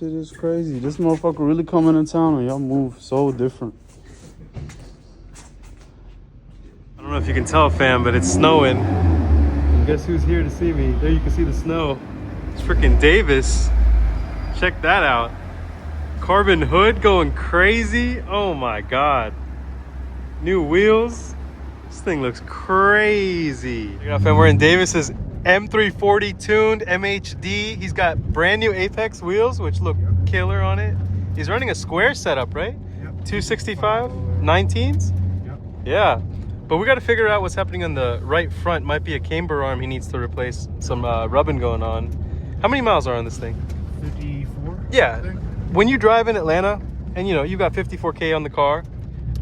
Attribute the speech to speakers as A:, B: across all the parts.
A: shit is crazy. This motherfucker really coming in town and y'all move so different.
B: I don't know if you can tell, fam, but it's snowing. And guess who's here to see me? There you can see the snow. It's freaking Davis. Check that out. Carbon hood going crazy. Oh my God. New wheels. This thing looks crazy. Check it out, fam. We're in Davis's M340 tuned MHD. He's got brand new Apex wheels, which look killer on it. He's running a square setup, right? Yep. 265, 19s? Yep. Yeah. But we got to figure out what's happening on the right front. Might be a camber arm he needs to replace. Some rubbing going on. How many miles are on this thing?
C: 54.
B: Yeah. When you drive in Atlanta and you know you got 54K on the car,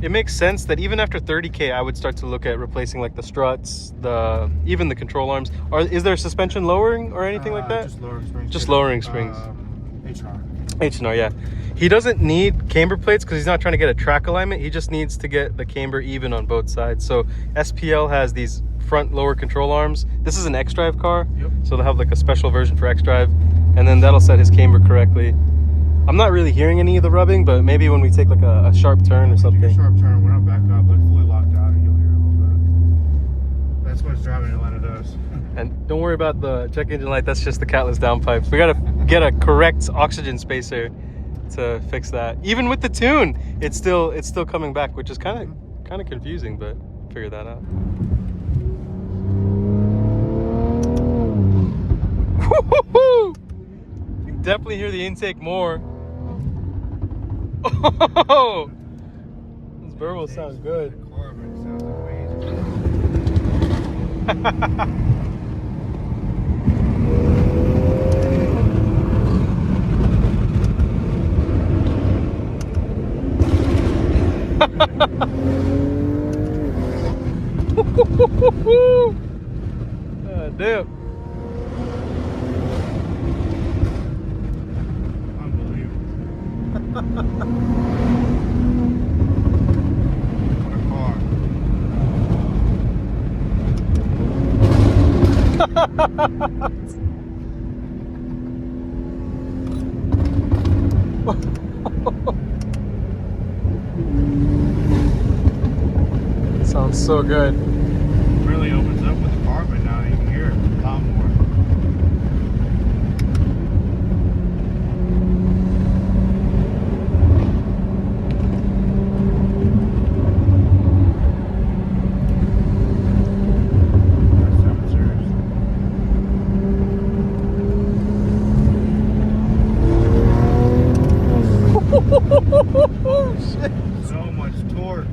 B: it makes sense that even after 30K, I would start to look at replacing like the struts, even the control arms. Is there suspension lowering or anything like that?
C: Just lowering springs.
B: Just lowering springs. H&R, yeah. He doesn't need camber plates because he's not trying to get a track alignment. He just needs to get the camber even on both sides. So SPL has these front lower control arms. This is an X-Drive car, so they'll have like a special version for X-Drive, and then that'll set his camber correctly. I'm not really hearing any of the rubbing, but maybe when we take like a sharp turn or something.
C: Take a sharp turn, we're not back up, like fully locked out, and you'll hear a little bit. That's what driving in Atlanta does.
B: And don't worry about the check engine light. That's just the catless downpipes. We gotta get a correct oxygen spacer to fix that. Even with the tune, it's still coming back, which is kind of confusing, but figure that out. You can definitely hear the intake more. Oh, this burble sounds good.
C: Sounds
B: Damn. Sounds so good.
C: It really opens up with the carbon now. You can hear it a lot more.
B: Oh shit.
C: So much torque.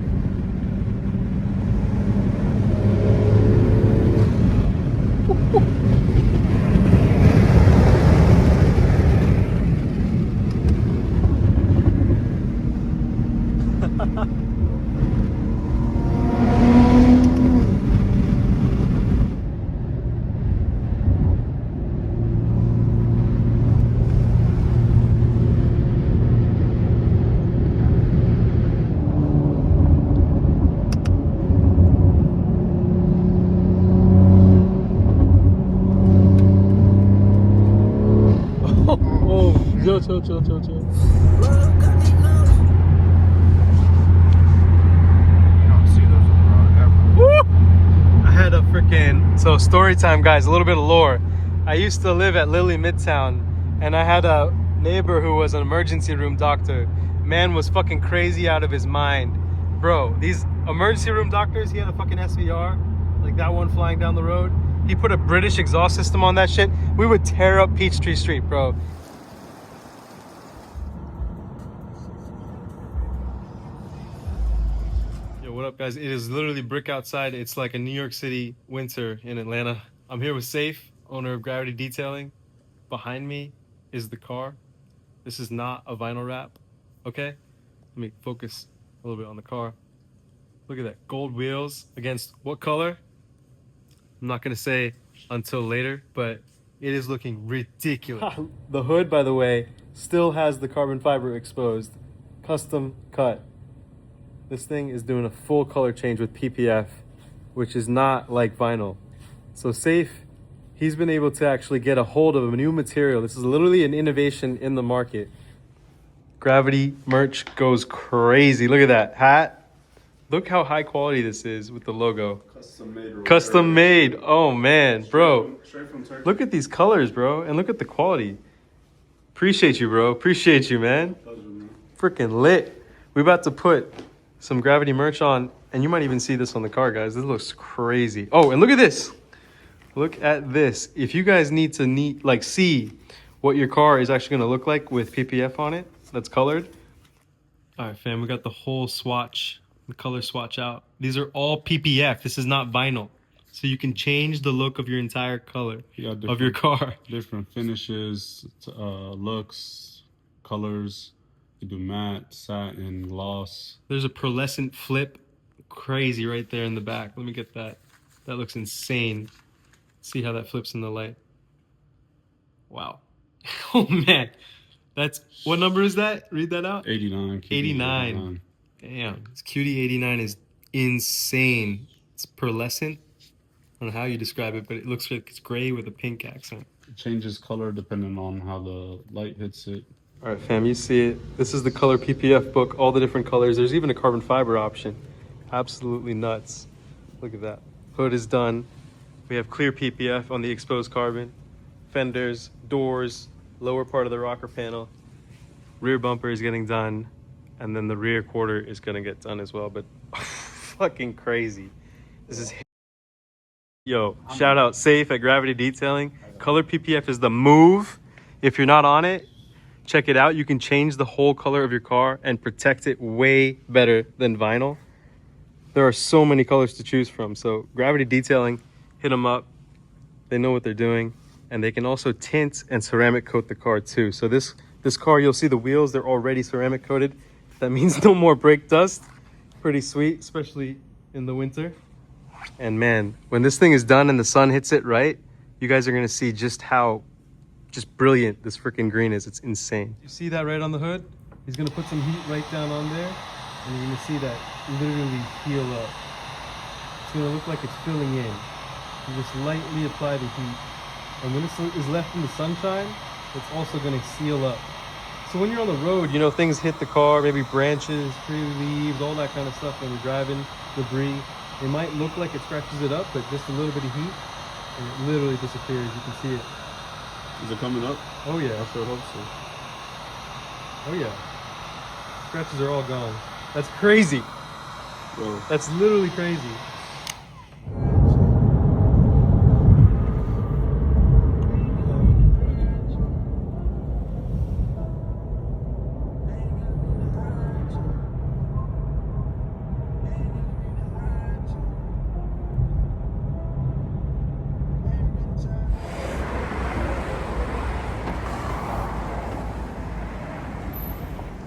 B: Chill.
C: You don't see those on the road ever.
B: Woo! I had a freaking, so story time, guys, a little bit of lore. I used to live at Lilly Midtown, and I had a neighbor who was an emergency room doctor. Man was fucking crazy out of his mind. Bro, these emergency room doctors, he had a fucking SVR, like that one flying down the road. He put a British exhaust system on that shit. We would tear up Peachtree Street, bro. What up, guys? It is literally brick outside. It's like a New York City winter in Atlanta. I'm here with Safe, owner of Gravity Detailing. Behind me is the car. This is not a vinyl wrap, okay? Let me focus a little bit on the car. Look at that, gold wheels against what color? I'm not gonna say until later, but it is looking ridiculous. The hood, by the way, still has the carbon fiber exposed. Custom cut. This thing is doing a full color change with PPF, which is not like vinyl. So Safe he's been able to actually get a hold of a new material. This is literally an innovation in the market. Gravity merch goes crazy. Look at that hat. Look how high quality this is with the logo.
A: Custom made.
B: Custom made. Oh man, bro.
A: Straight from Turkey.
B: Look at these colors, bro. And look at the quality. Appreciate you, bro. Appreciate you, man.
A: Pleasure, man.
B: Freaking lit. We're about to put some Gravity merch on, and you might even see this on the car, guys. This looks crazy. Oh, and look at this. Look at this. If you guys need to see what your car is actually going to look like with PPF on it, that's colored. All right, fam, we got the whole swatch, the color swatch out. These are all PPF. This is not vinyl. So you can change the look of your entire color of your car.
A: Different finishes, looks, colors. You do matte, satin, gloss.
B: There's a pearlescent flip. Crazy right there in the back. Let me get that. That looks insane. See how that flips in the light. Wow. Oh, man. That's, what number is that? Read that out.
A: 89.
B: 89. Damn. This Cutie 89 is insane. It's pearlescent. I don't know how you describe it, but it looks like it's gray with a pink accent.
A: It changes color depending on how the light hits it.
B: All right, fam, you see it. This is the color PPF book, all the different colors. There's even a carbon fiber option. Absolutely nuts. Look at that. Hood is done. We have clear PPF on the exposed carbon. Fenders, doors, lower part of the rocker panel. Rear bumper is getting done. And then the rear quarter is gonna get done as well, but fucking crazy. This is, yo, shout out Safe at Gravity Detailing. Color PPF is the move. If you're not on it, check it out. You can change the whole color of your car and protect it way better than vinyl. There are so many colors to choose from. So Gravity Detailing, hit them up. They know what they're doing. And they can also tint and ceramic coat the car too. So this car, you'll see the wheels, they're already ceramic coated. That means no more brake dust. Pretty sweet, especially in the winter. And man, when this thing is done and the sun hits it right, you guys are gonna see just how brilliant this freaking green is. It's insane. You see that right on the hood? He's gonna put some heat right down on there, and you're gonna see that literally heal up. It's gonna look like it's filling in. You just lightly apply the heat, and when it is left in the sunshine, it's also gonna seal up. So when you're on the road, you know, things hit the car, maybe branches, tree leaves, all that kind of stuff when you're driving, debris. It might look like it scratches it up, but just a little bit of heat, and it literally disappears. You can see it.
A: Is it coming up?
B: Oh yeah.
A: I sure hope so.
B: Oh yeah. Scratches are all gone. That's crazy.
A: Bro.
B: That's literally crazy.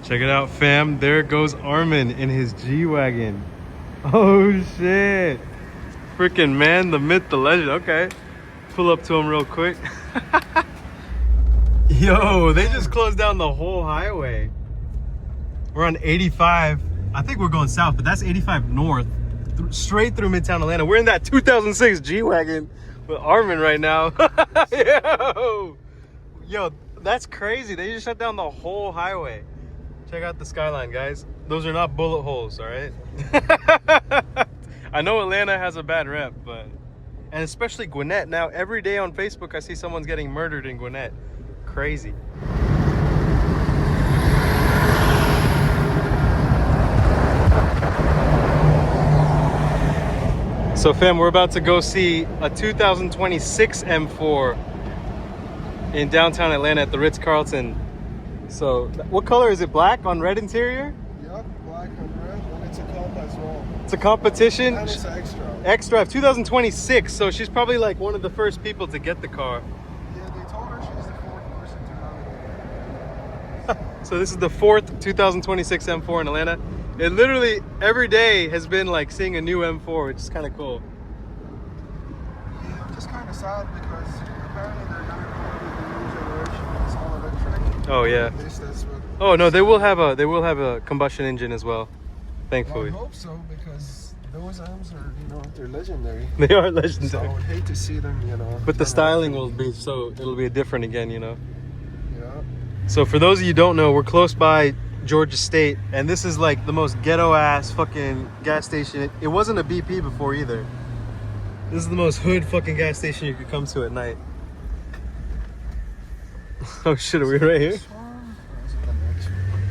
B: Check it out, fam. There goes Armen in his G-Wagon. Oh, shit. Freaking man, the myth, the legend. Okay. Pull up to him real quick. Yo, they just closed down the whole highway. We're on 85. I think we're going south, but that's 85 north. Straight through Midtown Atlanta. We're in that 2006 G-Wagon with Armen right now. Yo, that's crazy. They just shut down the whole highway. Check out the skyline, guys. Those are not bullet holes, all right? I know Atlanta has a bad rep, but... And especially Gwinnett. Now, every day on Facebook, I see someone's getting murdered in Gwinnett. Crazy. So, fam, we're about to go see a 2026 M4 in downtown Atlanta at the Ritz-Carlton. So, what color is it? Black on red interior?
C: Yep, black on red, and it's a comp as well.
B: It's a competition?
C: And it's an extra.
B: Extra, 2026, so she's probably like one of the first people to get the car.
C: Yeah, they told her she's the fourth person to have it.
B: So this is the fourth 2026 M4 in Atlanta. It literally, every day has been like seeing a new M4, which is kind of cool.
C: Yeah, I'm just kind of sad because apparently they're going to go with the new generation. It's all electric.
B: Oh yeah.
C: That's what,
B: Oh no, they will have a combustion engine as well,
C: well, I
B: thankfully.
C: hope so because those M's are, you know, they're legendary.
B: They are
C: So I
B: legendary.
C: would hate to see them, you know.
B: But the styling will be it'll be different again, you know.
C: Yeah.
B: So for those of you who don't know, we're close by Georgia State, and this is like the most ghetto ass fucking gas station. It wasn't a BP before either. This is the most hood fucking gas station you could come to at night. Oh shit, are we right here?
C: This one, or is it the next one?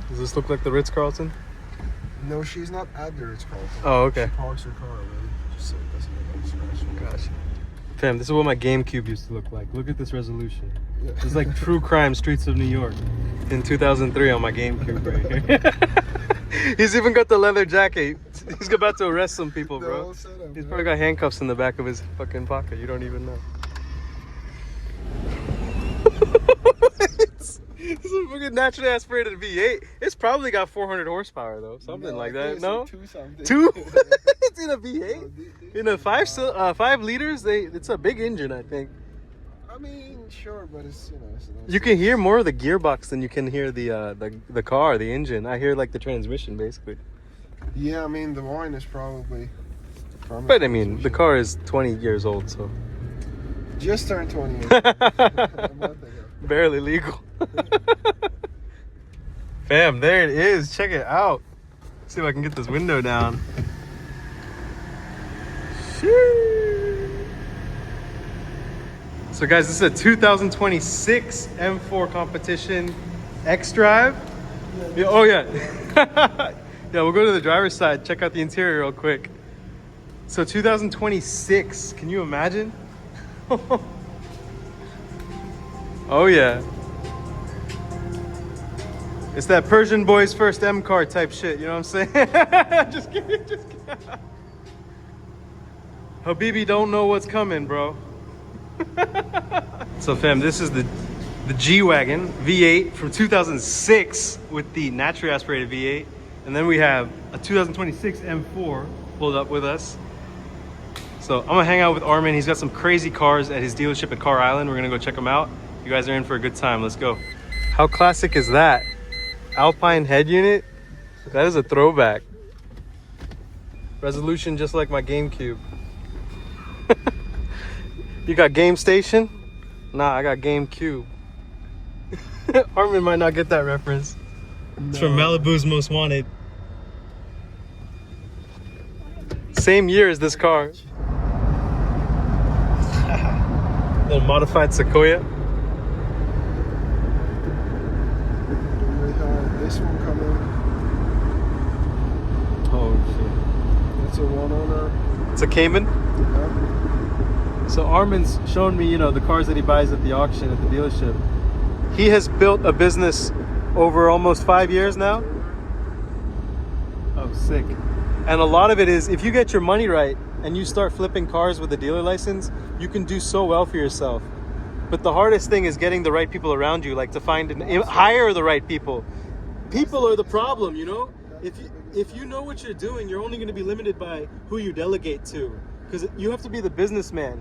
B: Does this look like the Ritz-Carlton?
C: No, she's not at the Ritz-Carlton.
B: Oh, okay.
C: She parks her car already, just so it doesn't look like scratch.
B: Gotcha. Fam, this is what my GameCube used to look like. Look at this resolution.
C: Yeah.
B: It's like True Crime Streets of New York in 2003 on my GameCube right here. He's even got the leather jacket. He's about to arrest some people,
C: The
B: bro.
C: whole setup,
B: He's
C: yeah.
B: probably got handcuffs in the back of his fucking pocket. You don't even know. This is a fucking naturally aspirated V8. It's probably got 400 horsepower though, something
C: No,
B: like
C: I
B: that.
C: think
B: No,
C: it's a 2-something.
B: two. It's in a
C: No,
B: V8.
C: they-
B: In a 5 liters, it's a big engine, I think.
C: I mean, sure, but it's, you know, it's nice.
B: You can hear more of the gearbox than you can hear the car, the engine. I hear like the transmission basically.
C: Yeah, I mean, the wine is probably from the
B: But I mean, the
C: transmission.
B: car is 20 years old, so
C: Just turned 20 years. A month ago.
B: barely legal. Fam, there it is. Check it out. See if I can get this window down. So guys, this is a 2026 M4 competition X-Drive. Yeah, oh yeah. Yeah, we'll go to the driver's side, check out the interior real quick. So 2026, can you imagine? Oh yeah. It's that Persian boy's first M car type shit, you know what I'm saying? Just kidding, just kidding. Habibi don't know what's coming, bro. So fam, this is the G-Wagon V8 from 2006 with the naturally aspirated V8. And then we have a 2026 M4 pulled up with us. So I'm gonna hang out with Armen. He's got some crazy cars at his dealership at Car Island. We're gonna go check them out. You guys are in for a good time. Let's go. How classic is that? Alpine head unit? That is a throwback. Resolution just like my GameCube. You got Game Station? Nah, I got GameCube. Armen might not get that reference. It's from Malibu's Most Wanted. Same year as this car. Little modified Sequoia.
C: We have this one coming.
B: Oh
C: It's a one owner.
B: shit. It's a Cayman.
C: Yeah.
B: So Armen's shown me, the cars that he buys at the auction at the dealership. He has built a business over almost 5 years now. Oh, sick. And a lot of it is, if you get your money right and you start flipping cars with a dealer license, you can do so well for yourself. But the hardest thing is getting the right people around you, like to find and hire the right people. People are the problem, If you know what you're doing, you're only going to be limited by who you delegate to. Because you have to be the businessman.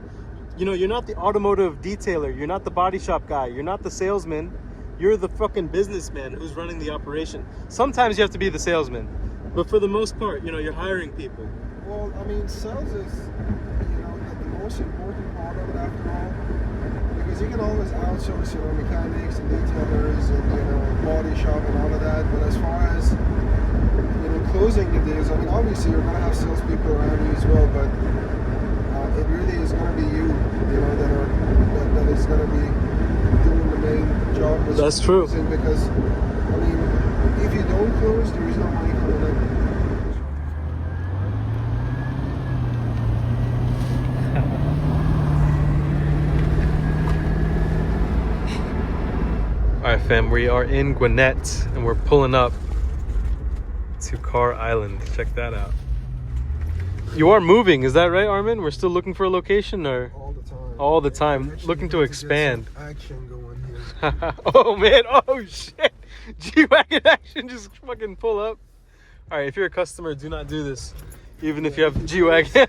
B: You're not the automotive detailer. You're not the body shop guy. You're not the salesman. You're the fucking businessman who's running the operation. Sometimes you have to be the salesman. But for the most part, you're hiring people.
C: Well, I mean, sales is, the most important part of it after all. Because you can always outsource, mechanics and detailers and, body shop and all of that. But as far as, closing the deals, I mean, obviously you're going to have salespeople around you as well, but it really is going to be you, that is going to be doing the main job.
B: That's true.
C: Closing, because, I mean, if you don't close, there is no money coming in.
B: All right, fam, we are in Gwinnett and we're pulling up to Car Island. Check that out. You are moving, is that right, Armen? We're still looking for a location, or
C: All the time.
B: all the time,
C: Actually,
B: looking to
C: we need get
B: expand?
C: some action going here.
B: Oh man, oh shit. G-Wagon action, just fucking pull up. All right, if you're a customer, do not do this. Even if you have G-Wagon.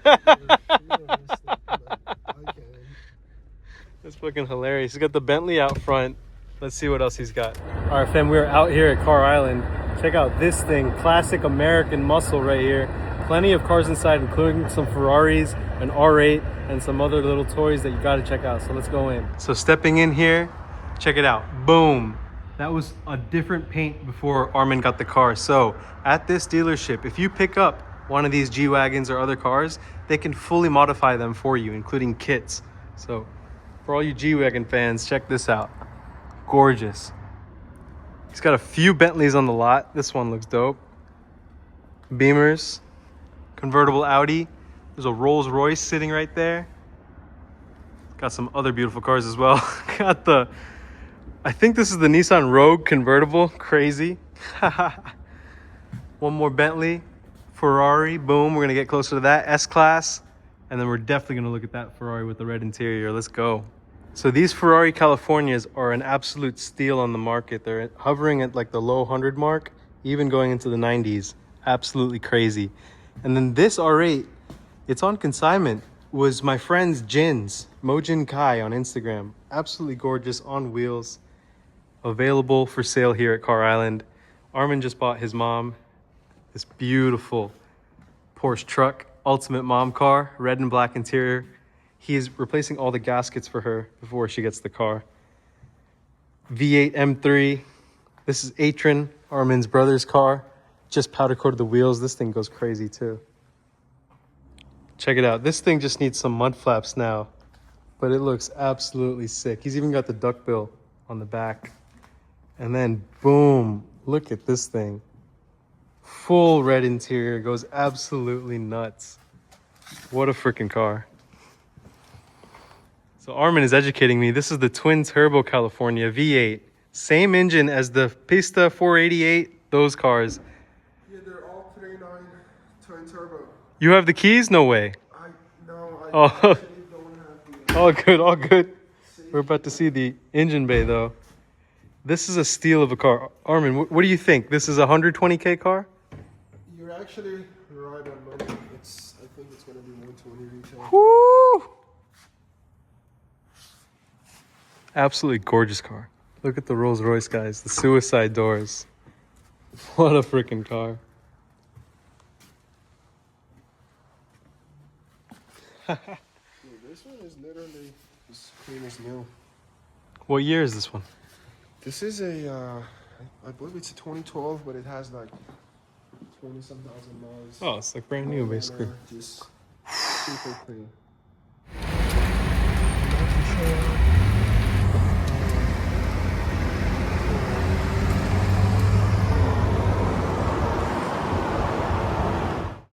B: That's fucking hilarious. He's got the Bentley out front. Let's see what else he's got. All right, fam, we're out here at Car Island. Check out this thing, classic American muscle right here. Plenty of cars inside, including some Ferraris, an R8, and some other little toys that you gotta check out. So let's go in. So stepping in here, check it out. Boom. That was a different paint before Armen got the car. So at this dealership, if you pick up one of these G-Wagons or other cars, they can fully modify them for you, including kits. So for all you G-Wagon fans, check this out. Gorgeous. He's got a few Bentleys on the lot. This one looks dope. Beamers, convertible Audi. There's a Rolls Royce sitting right there. Got some other beautiful cars as well. Got the, I think this is the Nissan Rogue convertible. Crazy. One more Bentley, Ferrari. Boom, we're gonna get closer to that. S-Class. And then we're definitely gonna look at that Ferrari with the red interior. Let's go. So these Ferrari Californias are an absolute steal on the market. They're hovering at like the low 100 mark, even going into the 90s. Absolutely crazy. And then this R8, it's on consignment, was my friend's Jin's, Mojin Kai on Instagram. Absolutely gorgeous, on wheels, available for sale here at Car Island. Armen just bought his mom this beautiful Porsche truck, ultimate mom car, red and black interior. He is replacing all the gaskets for her before she gets the car. V8 M3. This is Atron, Armen's brother's car. Just powder coated the wheels. This thing goes crazy too. Check it out. This thing just needs some mud flaps now, but it looks absolutely sick. He's even got the duckbill on the back. And then boom, look at this thing. Full red interior, goes absolutely nuts. What a freaking car. So Armen is educating me. This is the twin turbo California V8. Same engine as the Pista 488, those cars.
C: Yeah, they're all 3.9 twin turbo.
B: You have the keys? No way.
C: I
B: Oh.
C: actually don't have the...
B: All good, all good. We're about to see the engine bay though. This is a steal of a car. Armen, what do you think? This is a 120K car?
C: You're actually right on money. I think it's going to be 120 retail.
B: Woo! Absolutely gorgeous car. Look at the Rolls Royce, guys. The suicide doors. What a freaking car.
C: Dude, this one is literally as clean as new.
B: What year is this one?
C: This is a, I believe it's a 2012, but it has like 20-some thousand miles.
B: Oh, it's like brand new, basically.
C: Just super clean.